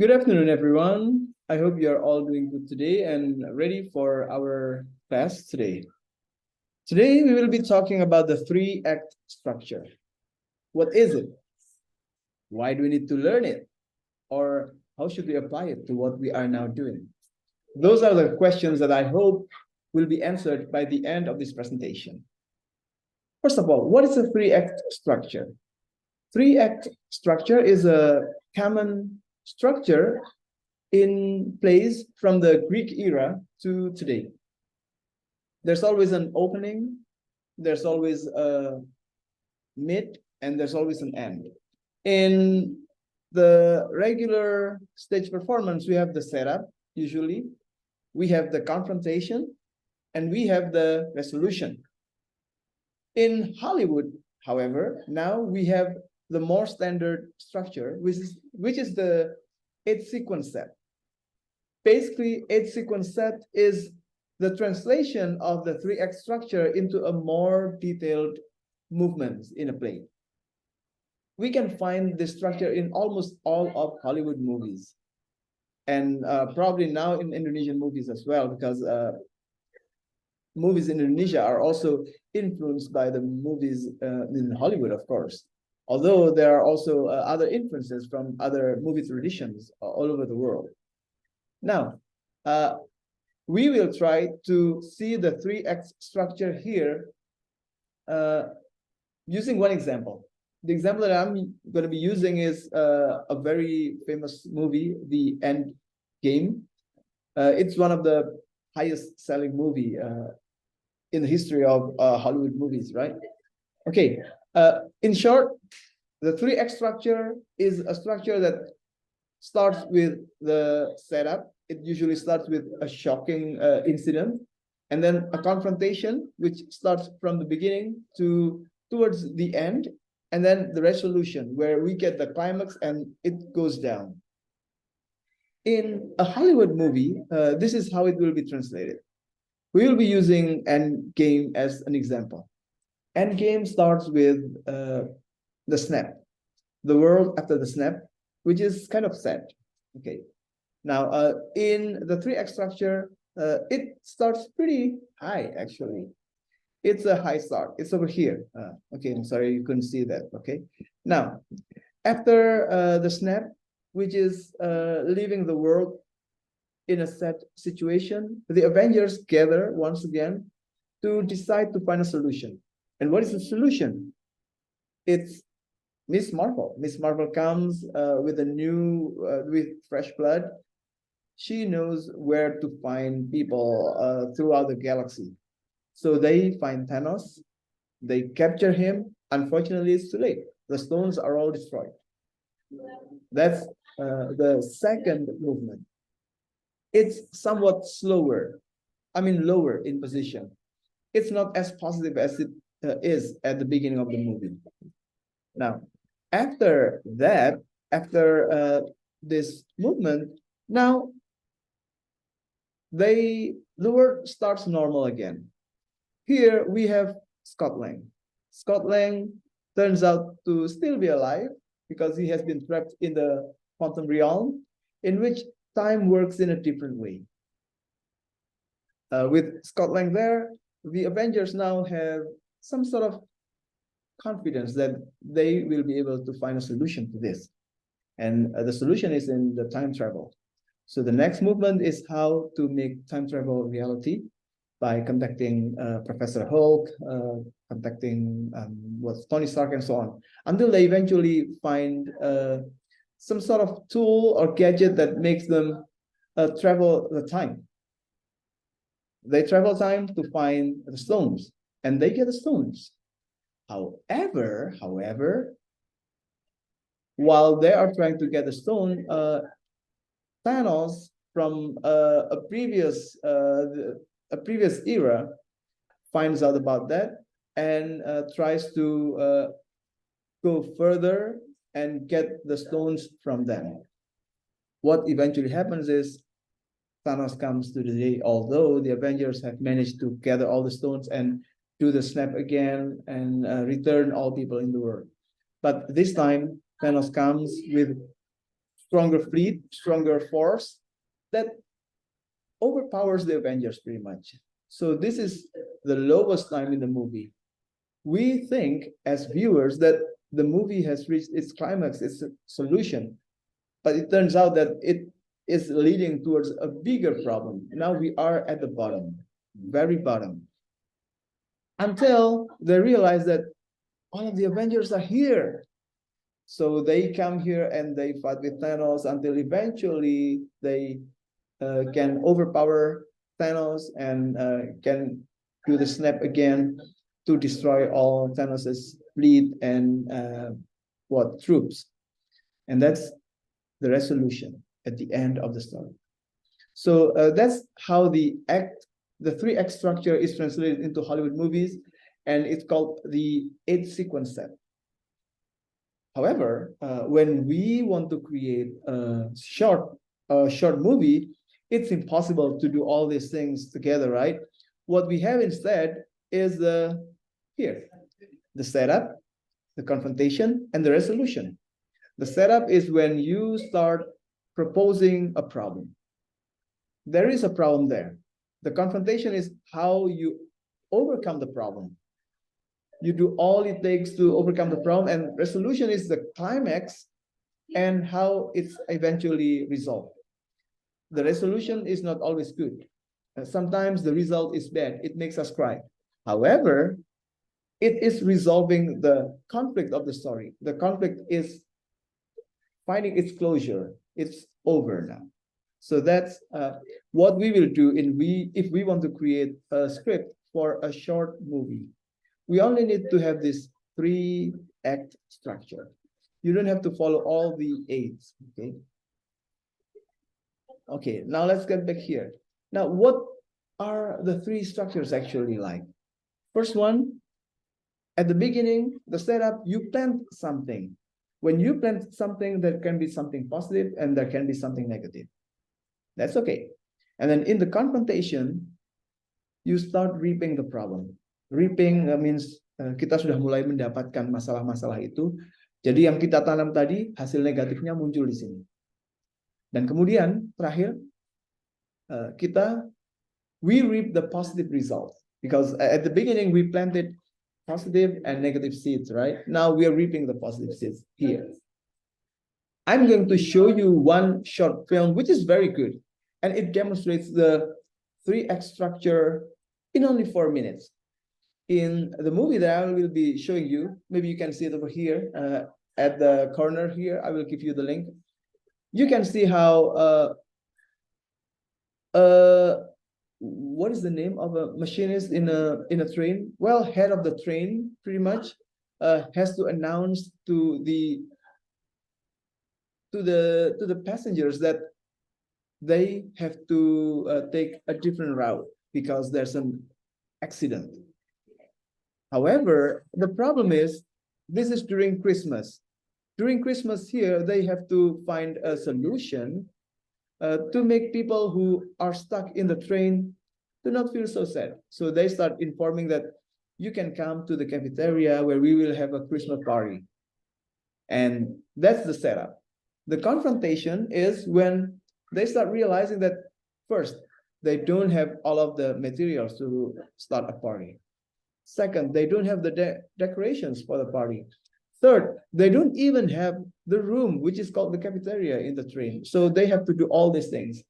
Good afternoon, everyone. I hope you are all doing good today and ready for our class today. Today, we will be talking about the three-act structure. What is it? Why do we need to learn it? Or how should we apply it to what we are now doing? Those are the questions that I hope will be answered by the end of this presentation. First of all, what is a three-act structure? Three-act structure is a common structure in place from the Greek era to today. There's always an opening, there's always a mid, and there's always an end. In the regular stage performance, we have the setup, usually, we have the confrontation, and we have the resolution. In Hollywood, however, now we have the more standard structure, which is the 8-sequence set. Basically, 8-sequence set is the translation of the 3-act structure into a more detailed movements in a play. We can find this structure in almost all of Hollywood movies, and probably now in Indonesian movies as well, because movies in Indonesia are also influenced by the movies in Hollywood, of course. Although there are also other influences from other movie traditions all over the world. Now, we will try to see the 3-act structure here using one example. The example that I'm going to be using is a very famous movie, The End Game. It's one of the highest selling movie in the history of Hollywood movies, right? Okay, in short, the 3-act structure is a structure that starts with the setup. It usually starts with a shocking incident, and then a confrontation, which starts from the beginning towards the end, and then the resolution, where we get the climax and it goes down. In a Hollywood movie, this is how it will be translated. We will be using End Game as an example. End Game starts with the snap, the world after the snap, which is kind of sad. Okay. Now, in the 3-act structure, it starts pretty high, actually. It's a high start. It's over here. Okay, I'm sorry you couldn't see that. Okay. Now, after the snap, which is leaving the world in a sad situation, the Avengers gather once again to decide to find a solution. And what is the solution? It's Miss Marvel. Miss Marvel comes with with fresh blood. She knows where to find people throughout the galaxy. So they find Thanos, they capture him. Unfortunately, it's too late. The stones are all destroyed. That's the second movement. It's somewhat slower, lower in position. It's not as positive as it is at the beginning of the movie. Now, after that, after this movement, now the world starts normal again. Here we have Scott Lang. Scott Lang turns out to still be alive because he has been trapped in the quantum realm, in which time works in a different way. With Scott Lang there, the Avengers now have some sort of confidence that they will be able to find a solution to this. And the solution is in the time travel. So the next movement is how to make time travel a reality by contacting Professor Hulk, contacting Tony Stark, and so on, until they eventually find some sort of tool or gadget that makes them travel the time. They travel time to find the stones, and they get the stones. However, while they are trying to get the stone, Thanos from a previous era finds out about that and tries to go further and get the stones from them. What eventually happens is Thanos comes to the day, although the Avengers have managed to gather all the stones and do the snap again and return all people in the world. But this time, Thanos comes with stronger fleet, stronger force that overpowers the Avengers pretty much. So this is the lowest time in the movie. We think as viewers that the movie has reached its climax, its solution, but it turns out that it is leading towards a bigger problem. Now we are at the bottom, very bottom, until they realize that all of the Avengers are here. So they come here and they fight with Thanos until eventually they can overpower Thanos and can do the snap again to destroy all Thanos's fleet and troops. And that's the resolution at the end of the story. So that's how the 3-act structure is translated into Hollywood movies, and it's called the 8-sequence set. However, when we want to create a short movie, it's impossible to do all these things together, right? What we have instead is the setup, the confrontation, and the resolution. The setup is when you start proposing a problem. There is a problem there. The confrontation is how you overcome the problem. You do all it takes to overcome the problem, and resolution is the climax and how it's eventually resolved. The resolution is not always good. Sometimes the result is bad. It makes us cry. However, it is resolving the conflict of the story. The conflict is finding its closure. It's over now. So that's what we will do if we want to create a script for a short movie. We only need to have this 3-act structure. You don't have to follow all the 8s, okay? Okay, now let's get back here. Now, what are the 3 structures actually like? First one, at the beginning, the setup, you plant something. When you plant something, there can be something positive and there can be something negative. That's okay. And then in the confrontation, you start reaping the problem. Reaping means kita sudah mulai mendapatkan masalah-masalah itu. Jadi yang kita tanam tadi, hasil negatifnya muncul di sini. Dan kemudian terakhir, we reap the positive results. Because at the beginning, we planted positive and negative seeds, right? Now we are reaping the positive seeds here. I'm going to show you one short film, which is very good. And it demonstrates the 3-act structure in only 4 minutes. In the movie that I will be showing you, maybe you can see it over here at the corner here. I will give you the link. You can see how what is the name of a machinist in a train? Well, head of the train pretty much has to announce to the passengers that they have to take a different route because there's an accident. However, the problem is this is during Christmas. During Christmas here, they have to find a solution to make people who are stuck in the train do not feel so sad. So they start informing that you can come to the cafeteria where we will have a Christmas party. And that's the setup. The confrontation is when they start realizing that first, they don't have all of the materials to start a party. Second, they don't have the decorations for the party. Third, they don't even have the room, which is called the cafeteria in the train. So they have to do all these things.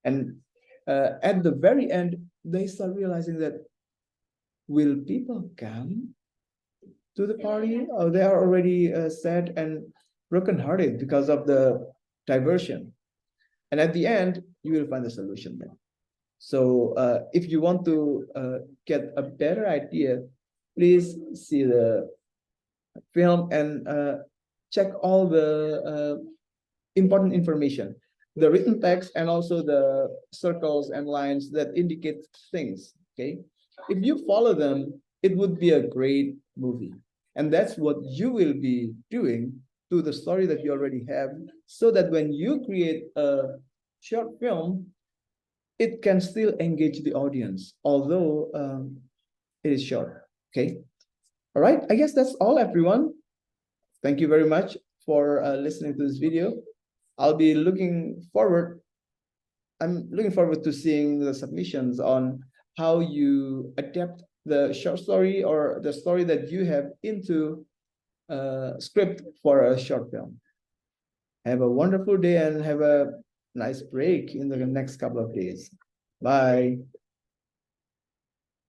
And at the very end, they start realizing that, will people come to the party? Or they are already sad and brokenhearted because of the diversion. And at the end, you will find the solution then. So if you want to get a better idea, please see the film and check all the important information, the written text and also the circles and lines that indicate things, okay? If you follow them, it would be a great movie. And that's what you will be doing to the story that you already have, so that when you create a short film, it can still engage the audience, although it is short, okay? All right, I guess that's all, everyone. Thank you very much for listening to this video. I'll be looking forward. I'm looking forward to seeing the submissions on how you adapt the short story or the story that you have into a script for a short film. Have a wonderful day and have a nice break in the next couple of days. Bye.